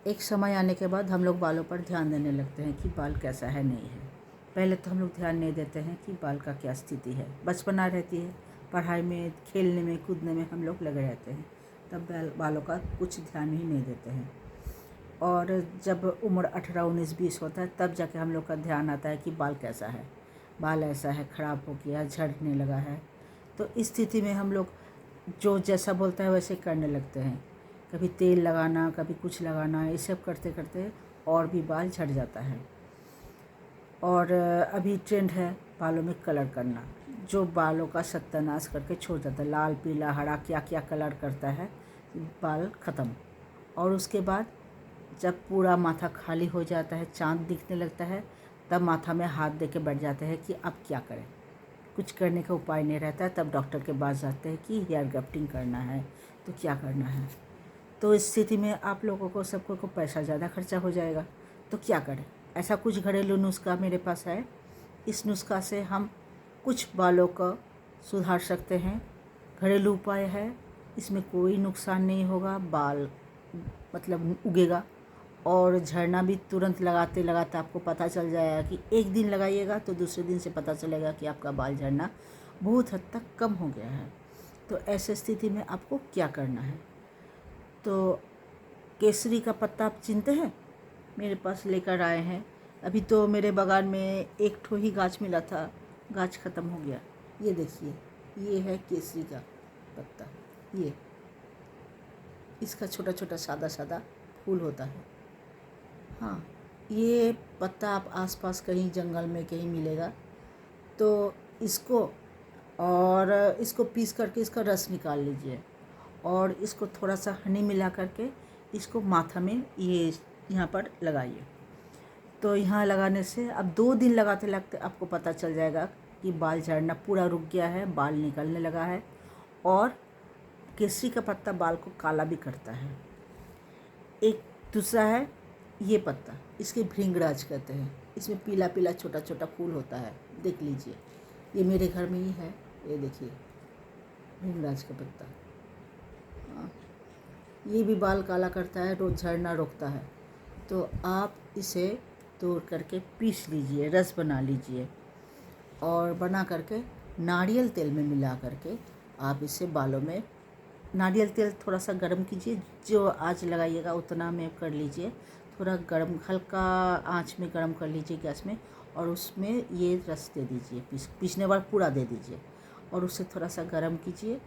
एक समय आने के बाद हम लोग बालों पर ध्यान देने लगते हैं कि बाल कैसा है, नहीं है। पहले तो हम लोग ध्यान नहीं देते हैं कि बाल का क्या स्थिति है। बचपना रहती है, पढ़ाई में, खेलने में, कूदने में हम लोग लगे रहते हैं, तब बालों का कुछ ध्यान ही नहीं देते हैं। और जब उम्र 18, 19, 20 होता है, तब जाके हम लोग का ध्यान आता है कि बाल कैसा है, बाल ऐसा है, ख़राब हो गया, झड़ने लगा है। तो इस स्थिति में हम लोग जो जैसा बोलता है वैसे करने लगते हैं। कभी तेल लगाना, कभी कुछ लगाना, ये सब करते करते और भी बाल झड़ जाता है। और अभी ट्रेंड है बालों में कलर करना, जो बालों का सत्यानाश करके छोड़ जाता है। लाल, पीला, हरा, क्या क्या कलर करता है, बाल ख़त्म। और उसके बाद जब पूरा माथा खाली हो जाता है, चाँद दिखने लगता है, तब माथा में हाथ दे के बैठ जाते हैं कि अब क्या करें। कुछ करने का उपाय नहीं रहता है। तब डॉक्टर के पास जाते हैं कि हेयर ग्राफ्टिंग करना है, तो क्या करना है। तो इस स्थिति में आप लोगों को सबको को पैसा ज़्यादा खर्चा हो जाएगा, तो क्या करें। ऐसा कुछ घरेलू नुस्खा मेरे पास है। इस नुस्खा से हम कुछ बालों को सुधार सकते हैं। घरेलू उपाय है, इसमें कोई नुकसान नहीं होगा, बाल मतलब उगेगा। और झड़ना भी तुरंत लगाते लगाते आपको पता चल जाएगा कि एक दिन लगाइएगा तो दूसरे दिन से पता चलेगा कि आपका बाल झड़ना बहुत हद तक कम हो गया है। तो ऐसे स्थिति में आपको क्या करना है। तो केसरी का पत्ता आप चिनते हैं, मेरे पास लेकर आए हैं। अभी तो मेरे बागान में एक ठो ही गाछ मिला था, गाछ ख़त्म हो गया। ये देखिए, ये है केसरी का पत्ता। ये इसका छोटा छोटा सादा सादा फूल होता है। हाँ, ये पत्ता आप आसपास कहीं जंगल में कहीं मिलेगा, तो इसको पीस करके इसका रस निकाल लीजिए और इसको थोड़ा सा हनी मिला करके इसको माथा में ये यहाँ पर लगाइए। तो यहाँ लगाने से अब 2 दिन लगाते लगते आपको पता चल जाएगा कि बाल झड़ना पूरा रुक गया है, बाल निकलने लगा है। और केसरी का पत्ता बाल को काला भी करता है। एक दूसरा है ये पत्ता, इसके भृंगराज कहते हैं। इसमें पीला पीला छोटा छोटा फूल होता है, देख लीजिए, ये मेरे घर में ही है। ये देखिए, भृंगराज का पत्ता। हाँ, ये भी बाल काला करता है, रोज झड़ना रोकता है। तो आप इसे तोड़ करके पीस लीजिए, रस बना लीजिए और बना करके नारियल तेल में मिला करके आप इसे बालों में, नारियल तेल थोड़ा सा गर्म कीजिए, जो आँच लगाइएगा उतना में कर लीजिए, थोड़ा गर्म, हल्का आँच में गर्म कर लीजिए गैस में, और उसमें ये रस दे दीजिए, पीसने बाद पूरा दे दीजिए और उसे थोड़ा सा गर्म कीजिए।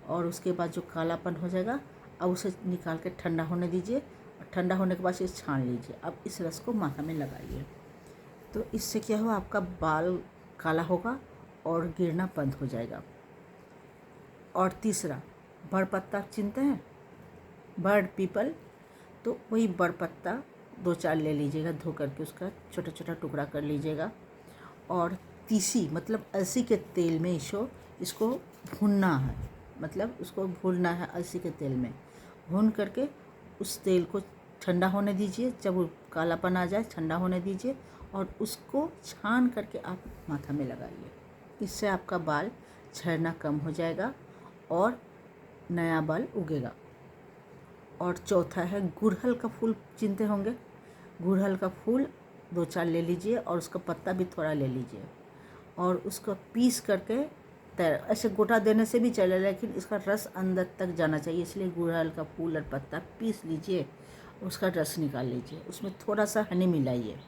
और उसके बाद जो कालापन हो जाएगा, अब उसे निकाल के ठंडा होने दीजिए और ठंडा होने के बाद इसे छान लीजिए। अब इस रस को माथा में लगाइए, तो इससे क्या होगा, आपका बाल काला होगा और गिरना बंद हो जाएगा। और तीसरा, बड़ पत्ता चिनते हैं, बड़ पीपल, तो वही बड़ पत्ता 2-4 ले लीजिएगा, धो करके उसका छोटा छोटा टुकड़ा कर लीजिएगा। और तीसी मतलब अलसी के तेल में इसको भूनना है, मतलब उसको भूनना है अलसी के तेल में। भून करके उस तेल को ठंडा होने दीजिए, जब वो कालापन आ जाए ठंडा होने दीजिए और उसको छान करके आप माथा में लगाइए। इससे आपका बाल झड़ना कम हो जाएगा और नया बाल उगेगा। और चौथा है गुड़हल का फूल, चिनते होंगे। गुड़हल का फूल 2-4 ले लीजिए और उसका पत्ता भी थोड़ा ले लीजिए और उसको पीस करके ऐसे गोटा देने से भी चलेगा, लेकिन इसका रस अंदर तक जाना चाहिए, इसलिए गुड़हल का फूल और पत्ता पीस लीजिए, उसका रस निकाल लीजिए, उसमें थोड़ा सा हनी मिलाइए।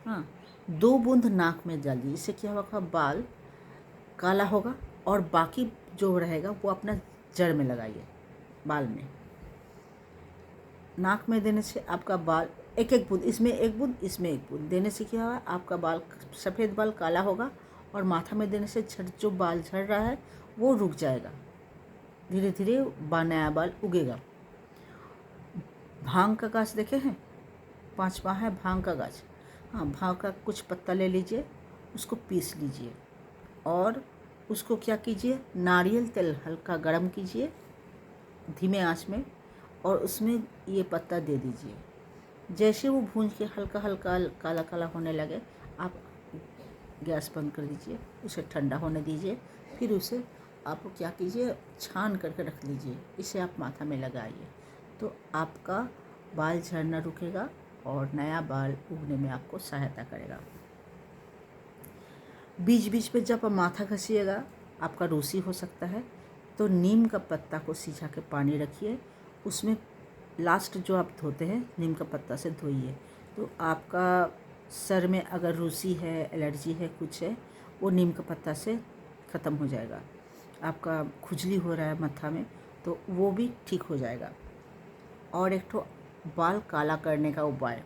हाँ, 2 बूंद नाक में डालिए, इससे क्या होगा, बाल काला होगा और बाकी जो रहेगा वो अपना जड़ में लगाइए, बाल में। नाक में देने से आपका बाल एक एक बूंद, इसमें एक बूंद, इसमें एक बूंद देने से क्या होगा, आपका बाल सफ़ेद बाल काला होगा और माथा में देने से जो बाल झड़ रहा है वो रुक जाएगा, धीरे धीरे नया बाल उगेगा। भांग का गाछ देखे हैं, 5वां है भांग का गाछ। हाँ, भांग का कुछ पत्ता ले लीजिए, उसको पीस लीजिए और उसको क्या कीजिए, नारियल तेल हल्का गरम कीजिए धीमे आंच में और उसमें ये पत्ता दे दीजिए। जैसे वो भून के हल्का हल्का काला काला होने लगे, आप गैस बंद कर दीजिए, उसे ठंडा होने दीजिए। फिर उसे आप क्या कीजिए, छान करके रख लीजिए, इसे आप माथा में लगाइए, तो आपका बाल झड़ना रुकेगा और नया बाल उगने में आपको सहायता करेगा। बीच बीच में जब आप माथा घसीएगा, आपका रूसी हो सकता है, तो नीम का पत्ता को सिझा के पानी रखिए, उसमें लास्ट जो आप धोते हैं नीम का पत्ता से धोइए, तो आपका सर में अगर रूसी है, एलर्जी है, कुछ है, वो नीम का पत्ता से ख़त्म हो जाएगा। आपका खुजली हो रहा है माथा में, तो वो भी ठीक हो जाएगा। और एक तो बाल काला करने का उपाय,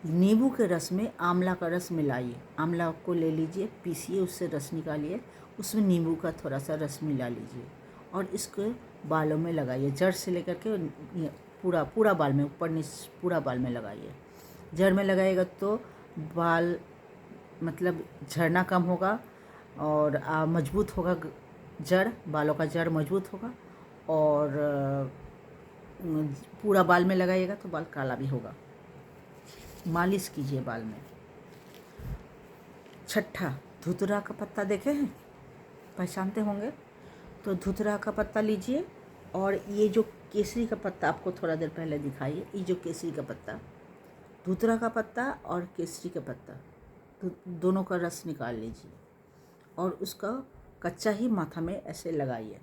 नींबू के रस में आंवला का रस मिलाइए। आंवला को ले लीजिए, पीसिए, उससे रस निकालिए, उसमें नींबू का थोड़ा सा रस मिला लीजिए और इसको बालों में लगाइए। जड़ से लेकर के पूरा बाल में, ऊपर नीचे पूरा बाल में लगाइए। जड़ में लगाइएगा तो बाल मतलब झड़ना कम होगा और मजबूत होगा जड़, बालों का जड़ मजबूत होगा। और पूरा बाल में लगाइएगा तो बाल काला भी होगा। मालिश कीजिए बाल में। छठा, धुतरा का पत्ता देखे हैं, पहचानते होंगे। तो धुतरा का पत्ता लीजिए और ये जो केसरी का पत्ता आपको थोड़ा देर पहले दिखाइए, ये जो केसरी का पत्ता, धुतरा का पत्ता और केसरी का पत्ता, तो दोनों का रस निकाल लीजिए और उसका कच्चा ही माथा में ऐसे लगाइए।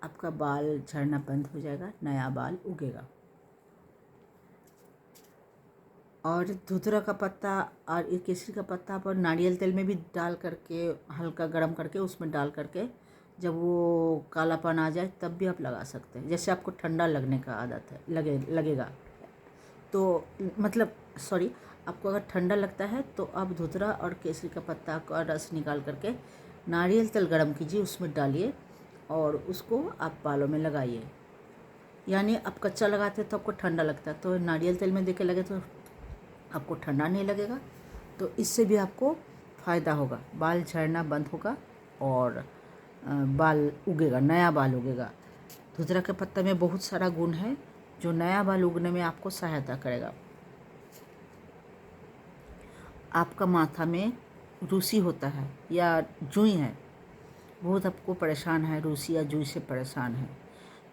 आपका बाल झड़ना बंद हो जाएगा, नया बाल उगेगा। और धुतरा का पत्ता और ये केसरी का पत्ता पर नारियल तेल में भी डाल करके, हल्का गर्म करके उसमें डाल करके, जब वो कालापन आ जाए तब भी आप लगा सकते हैं। जैसे आपको ठंडा लगने का आदत है, लगेगा तो मतलब आपको अगर ठंडा लगता है तो आप धुतरा और केसरी का पत्ता का रस निकाल करके नारियल तेल गर्म कीजिए, उसमें डालिए और उसको आप बालों में लगाइए। यानी आप कच्चा लगाते हैं तो आपको ठंडा लगता है, तो नारियल तेल में देके लगे तो आपको ठंडा नहीं लगेगा। तो इससे भी आपको फ़ायदा होगा, बाल झड़ना बंद होगा और बाल उगेगा, नया बाल उगेगा। धुतरा के पत्ते में बहुत सारा गुण है जो नया बाल उगने में आपको सहायता करेगा। आपका माथा में रूसी होता है या जुई है, बहुत आपको परेशान है, रूसी या जुई से परेशान है,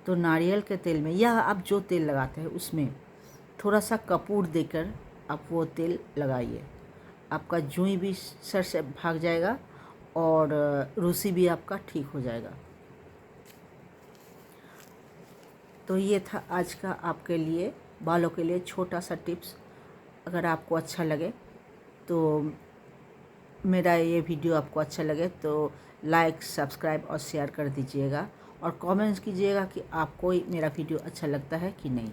तो नारियल के तेल में या आप जो तेल लगाते हैं उसमें थोड़ा सा कपूर देकर आप वो तेल लगाइए। आपका जुई भी सर से भाग जाएगा और रूसी भी आपका ठीक हो जाएगा। तो ये था आज का आपके लिए, बालों के लिए छोटा सा टिप्स। अगर आपको अच्छा लगे तो मेरा ये वीडियो आपको अच्छा लगे तो लाइक, सब्सक्राइब और शेयर कर दीजिएगा और कमेंट्स कीजिएगा कि आपको मेरा वीडियो अच्छा लगता है कि नहीं।